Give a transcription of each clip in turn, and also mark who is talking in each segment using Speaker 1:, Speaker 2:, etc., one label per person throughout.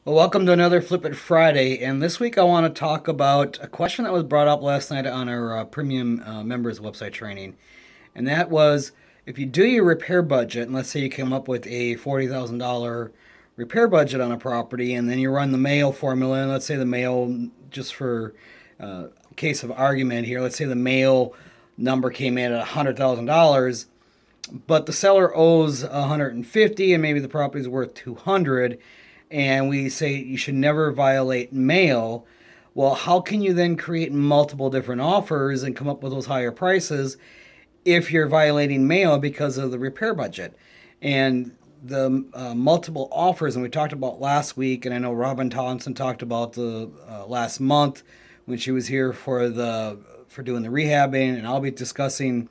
Speaker 1: Well, welcome to another Flip It Friday. And this week I want to talk about a question that was brought up last night on our premium members website training. And that was, if you do your repair budget, and let's say you come up with a $40,000 repair budget on a property, and then you run the MAO formula, and let's say the MAO, just for case of argument here, let's say the MAO number came in at $100,000, but the seller owes 150 and maybe the property's worth 200, and we say you should never violate MAO. Well, how can you then create multiple different offers and come up with those higher prices if you're violating MAO because of the repair budget? And the multiple offers, and we talked about last week, and I know Robin Townsend talked about the last month when she was here for doing the rehabbing, and I'll be discussing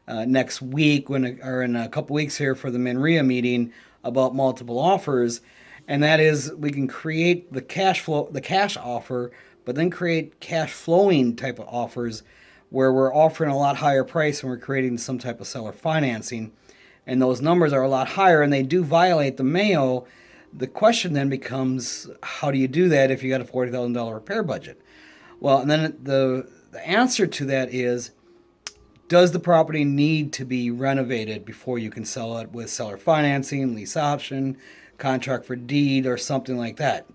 Speaker 1: next week or in a couple weeks here for the MNRIA meeting about multiple offers. And that is, we can create the cash offer, but then create cash flowing type of offers where we're offering a lot higher price and we're creating some type of seller financing. And those numbers are a lot higher and they do violate the MAO. The question then becomes, how do you do that if you got a $40,000 repair budget? Well, and then the answer to that is, does the property need to be renovated before you can sell it with seller financing, lease option, contract for deed, or something like that?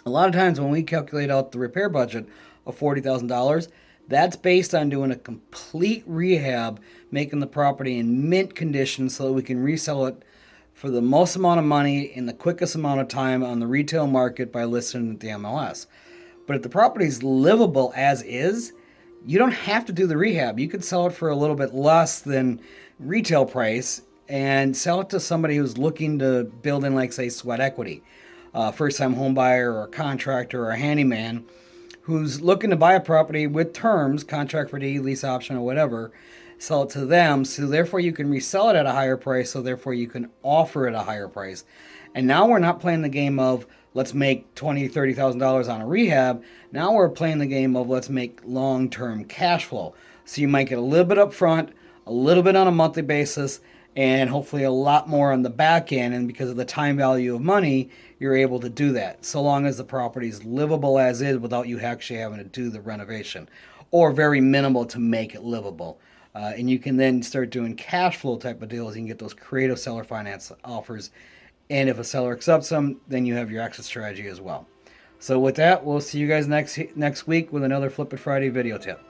Speaker 1: A lot of times when we calculate out the repair budget of $40,000, that's based on doing a complete rehab, making the property in mint condition so that we can resell it for the most amount of money in the quickest amount of time on the retail market by listing at the MLS. But if the property is livable as is, you don't have to do the rehab. You could sell it for a little bit less than retail price and sell it to somebody who's looking to build in, like, say, sweat equity. First-time home buyer or a contractor or a handyman who's looking to buy a property with terms, contract for deed, lease option, or whatever, sell it to them. So therefore you can resell it at a higher price, so therefore you can offer it a higher price. And now we're not playing the game of let's make $20,000, $30,000 on a rehab. Now we're playing the game of let's make long-term cash flow. So you might get a little bit up front, a little bit on a monthly basis, and hopefully a lot more on the back end. And because of the time value of money, you're able to do that, so long as the property is livable as is without you actually having to do the renovation, or very minimal to make it livable. And you can then start doing cash flow type of deals. You can get those creative seller finance offers. And if a seller accepts them, then you have your exit strategy as well. So with that, we'll see you guys next week with another Flip It Friday video tip.